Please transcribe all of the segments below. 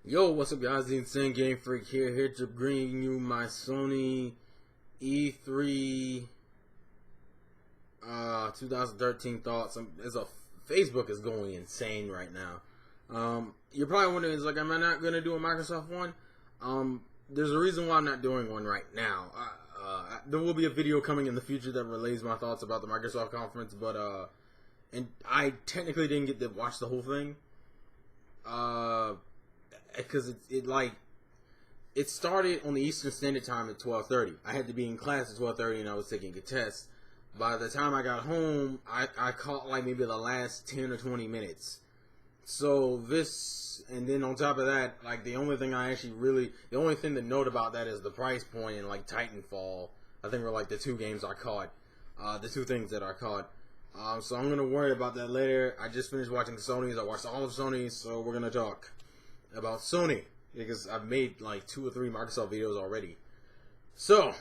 Yo, what's up guys, TheInsaneGamefreak here to bring you my Sony E3 2013 thoughts. Facebook is going insane right now. You're probably wondering, am I not going to do a Microsoft one? There's a reason why I'm not doing one right now. There will be a video coming in the future that relays my thoughts about the Microsoft conference, but and I technically didn't get to watch the whole thing. Because it started on the Eastern Standard Time at 12:30. I had to be in class at 12:30 and I was taking a test. By the time I got home, I caught like maybe the last 10 or 20 minutes. So this, and then on top of that, like the only thing to note about that is the price point and like Titanfall. I think were like the two games I caught, the two things that I caught. So I'm gonna worry about that later. I just finished watching Sony's. I watched all of Sony's, so we're gonna talk about Sony because I've made like 2 or 3 Microsoft videos already. So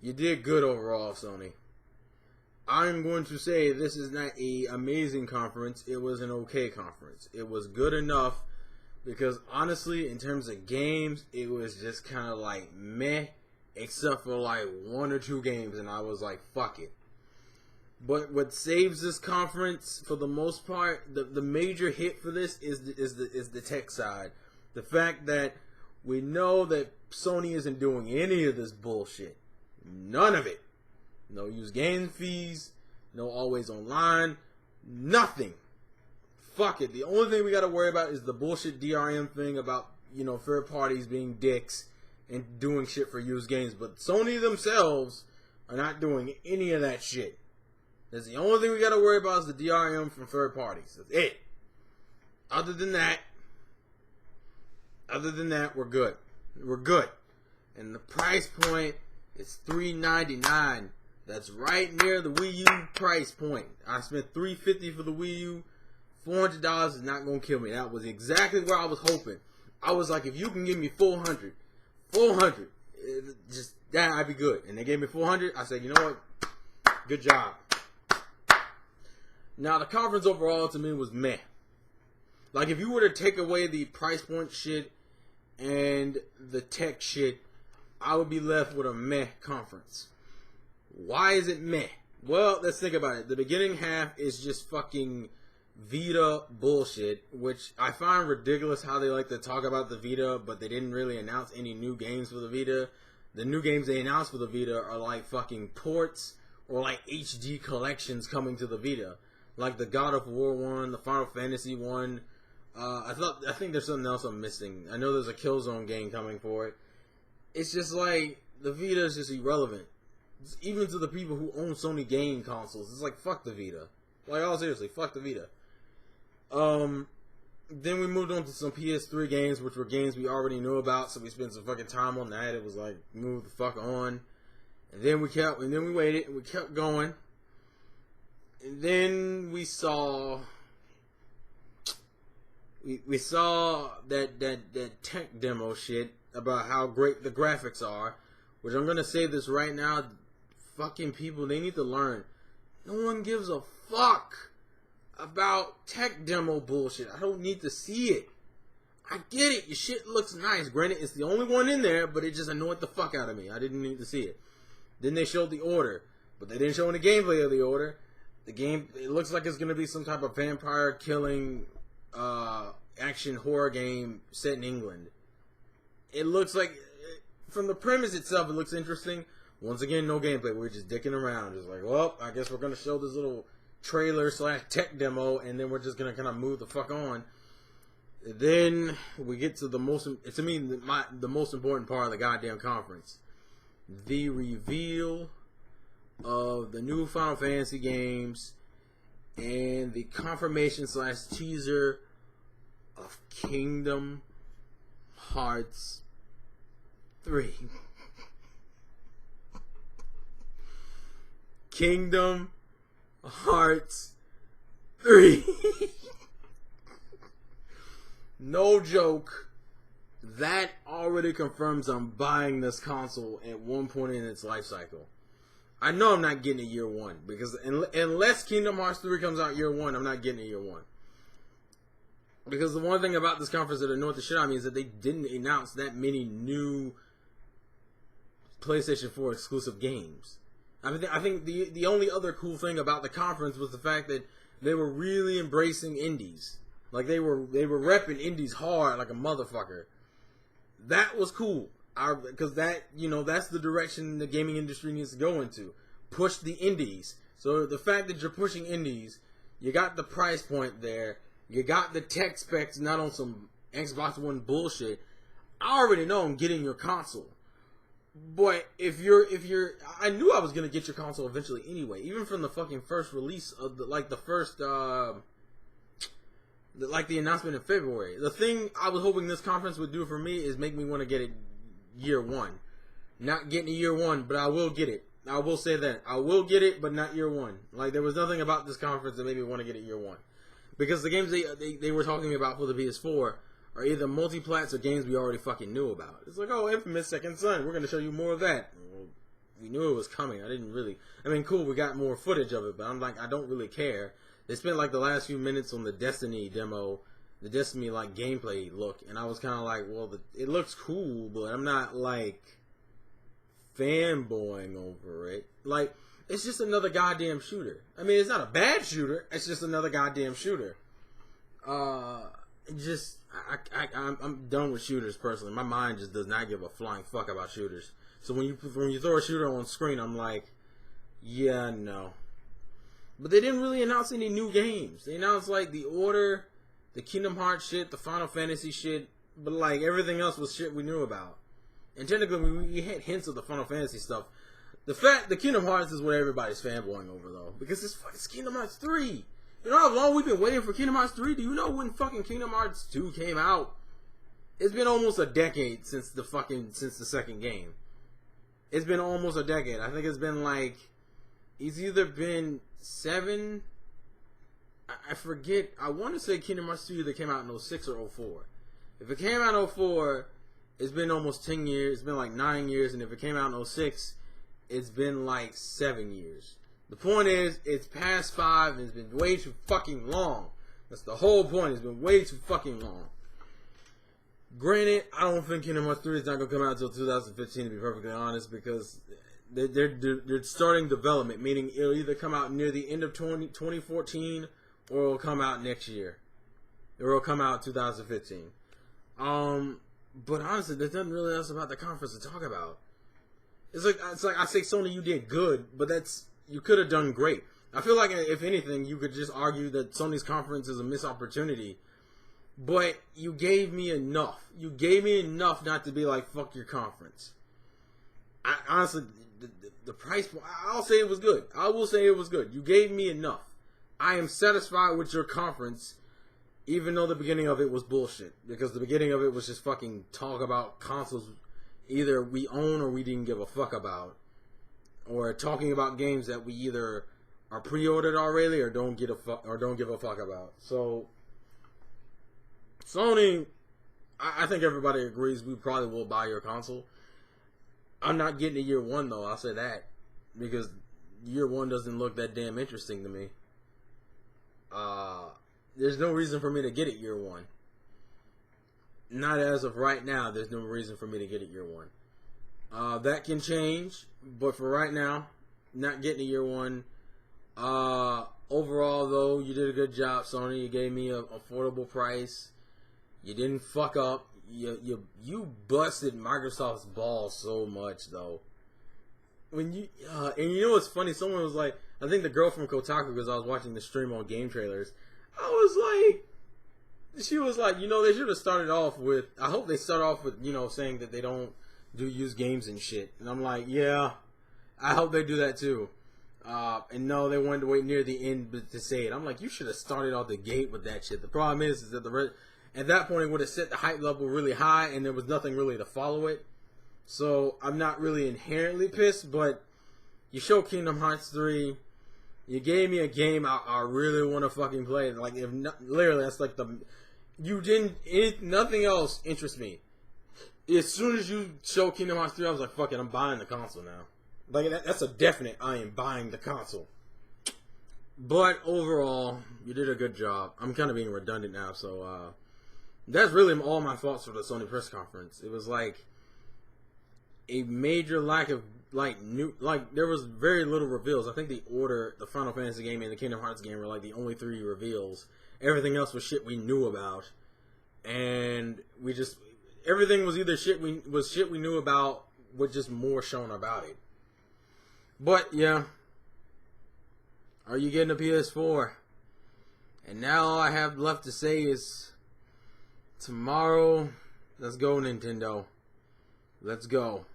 you did good overall, Sony. I'm going to say this is not an amazing conference. It was an okay conference. It was good enough because honestly, in terms of games, it was just kind of like meh, except for like 1 or 2 games, and I was like, fuck it. But what saves this conference for the most part, the major hit for this is the tech side. The fact that we know that Sony isn't doing any of this bullshit. None of it. No use game fees, no always online, nothing. Fuck it. The only thing we gotta worry about is the bullshit DRM thing about, third parties being dicks and doing shit for used games. But Sony themselves are not doing any of that shit. That's the only thing we gotta worry about is the DRM from third parties. That's it. Other than that, we're good. We're good. And the price point is $399. That's right near the Wii U price point. I spent $350 for the Wii U. $400 is not gonna kill me. That was exactly where I was hoping. I was like, if you can give me $400, just that I'd be good. And they gave me $400. I said, you know what? Good job. Now the conference overall to me was meh. Like if you were to take away the price point shit and the tech shit, I would be left with a meh conference. Why is it meh? Well, let's think about it. The beginning half is just fucking Vita bullshit, which I find ridiculous how they like to talk about the Vita, but they didn't really announce any new games for the Vita. The new games they announced for the Vita are like fucking ports or like HD collections coming to the Vita. Like the God of War one, the Final Fantasy one. I think there's something else I'm missing. I know there's a Killzone game coming for it. It's just like, the Vita is just irrelevant. Even to the people who own Sony game consoles, it's like, fuck the Vita. Like, all seriously, fuck the Vita. Then we moved on to some PS3 games, which were games we already knew about, so we spent some fucking time on that. It was like, move the fuck on. And then we waited, and we kept going. And then we saw that tech demo shit about how great the graphics are, which I'm gonna say this right now, fucking people, they need to learn. No one gives a fuck about tech demo bullshit. I don't need to see it. I get it, your shit looks nice. Granted, it's the only one in there, but it just annoyed the fuck out of me. I didn't need to see it. Then they showed the order, but they didn't show any gameplay of the order. The game, it looks like it's gonna be some type of vampire killing action horror game set in England. It looks like, from the premise itself, it looks interesting. Once again, no gameplay. We're just dicking around. Just like, well, I guess we're going to show this little trailer / tech demo, and then we're just going to kind of move the fuck on. And then we get to the most important part of the goddamn conference. The reveal of the new Final Fantasy games and the confirmation / teaser of Kingdom Hearts 3. Kingdom Hearts 3. no joke, that already confirms I'm buying this console at one point in its life cycle. I know I'm not getting it year one, because unless Kingdom Hearts 3 comes out year one, I'm not getting it year one. Because the one thing about this conference that annoyed the shit out of me is that they didn't announce that many new PlayStation 4 exclusive games. I think the only other cool thing about the conference was the fact that they were really embracing indies. Like they were repping indies hard like a motherfucker. That was cool. Because that, that's the direction the gaming industry needs to go into. Push the indies. So the fact that you're pushing indies, you got the price point there, you got the tech specs, not on some Xbox One bullshit. I already know I'm getting your console. But if you're, I knew I was gonna get your console eventually anyway. Even from the fucking first release of the announcement in February. The thing I was hoping this conference would do for me is make me want to get it year one. Not getting it year one, but I will get it. I will say that. I will get it, but not year one. Like, there was nothing about this conference that made me want to get it year one. Because the games they were talking about for the PS4 are either multi-plats or games we already fucking knew about. It's like, oh, Infamous Second Son, we're going to show you more of that. Well, we knew it was coming. Cool, we got more footage of it, but I'm like, I don't really care. They spent like the last few minutes on the Destiny demo, the Destiny like gameplay look, and I was kind of like, well, it looks cool, but I'm not like fanboying over it. Like, it's just another goddamn shooter. I mean, it's not a bad shooter. It's just another goddamn shooter. I'm done with shooters personally. My mind just does not give a flying fuck about shooters. So when you throw a shooter on screen, I'm like, yeah, no. But they didn't really announce any new games. They announced like the Order, the Kingdom Hearts shit, the Final Fantasy shit, but like everything else was shit we knew about. And technically, we had hints of the Final Fantasy stuff. The Kingdom Hearts is what everybody's fanboying over though, because it's Kingdom Hearts 3. You know how long we've been waiting for Kingdom Hearts 3? Do you know when fucking Kingdom Hearts 2 came out? It's been almost a decade since the second game. It's been almost a decade. I think it's been like, it's either been 7, I forget. I want to say Kingdom Hearts 2 either came out in 06 or 04. If it came out in 04, it's been almost 10 years. It's been like 9 years. And if it came out in 06, it's been like 7 years. The point is, it's past 5 and it's been way too fucking long. That's the whole point. It's been way too fucking long. Granted, I don't think Kingdom Hearts 3 is not going to come out until 2015, to be perfectly honest, because they're starting development, meaning it'll either come out near the end of 2014 or it'll come out next year. Or it'll come out 2015. But honestly, there's nothing really else about the conference to talk about. It's like I say, Sony, you did good, but you could have done great. I feel like, if anything, you could just argue that Sony's conference is a missed opportunity. But you gave me enough. You gave me enough not to be like, fuck your conference. Honestly, the price, I'll say it was good. I will say it was good. You gave me enough. I am satisfied with your conference, even though the beginning of it was bullshit. Because the beginning of it was just fucking talk about consoles either we own or we didn't give a fuck about. Or talking about games that we either are pre-ordered already or don't give a fuck about. So Sony, I think everybody agrees we probably will buy your console. I'm not getting it year one though, I'll say that. Because year one doesn't look that damn interesting to me. There's no reason for me to get it year one. Not as of right now, there's no reason for me to get it year one. That can change, but for right now, not getting it year one. Overall though, you did a good job, Sony. You gave me an affordable price. You didn't fuck up. You busted Microsoft's balls so much though. When you and you know what's funny? Someone was like, I think the girl from Kotaku, because I was watching the stream on game trailers. She was like, they should have started off with. I hope they start off with saying that they don't use games and shit. And I'm like, yeah, I hope they do that too. And no, they wanted to wait near the end to say it. I'm like, you should have started off the gate with that shit. The problem is that at that point, it would have set the hype level really high, and there was nothing really to follow it. So, I'm not really inherently pissed, but you show Kingdom Hearts 3, you gave me a game I really want to fucking play. Like, literally, that's like You didn't. Nothing else interests me. As soon as you show Kingdom Hearts 3, I was like, fuck it, I'm buying the console now. Like, that's a definite, I am buying the console. But overall, you did a good job. I'm kind of being redundant now, so that's really all my thoughts for the Sony press conference. It was like a major lack of there was very little reveals. I think the Final Fantasy game and the Kingdom Hearts game were like the only 3 reveals. Everything else was shit we knew about, and everything was either shit we knew about with just more shown about it. But yeah, are you getting a PS4? And now all I have left to say is tomorrow. Let's go, Nintendo. Let's go.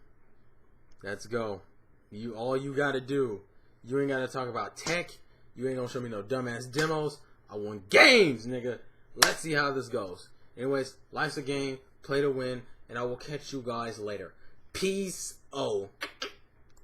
Let's go. All you gotta do, you ain't gotta talk about tech. You ain't gonna show me no dumbass demos. I want games, nigga. Let's see how this goes. Anyways, life's a game. Play to win. And I will catch you guys later. Peace. Oh.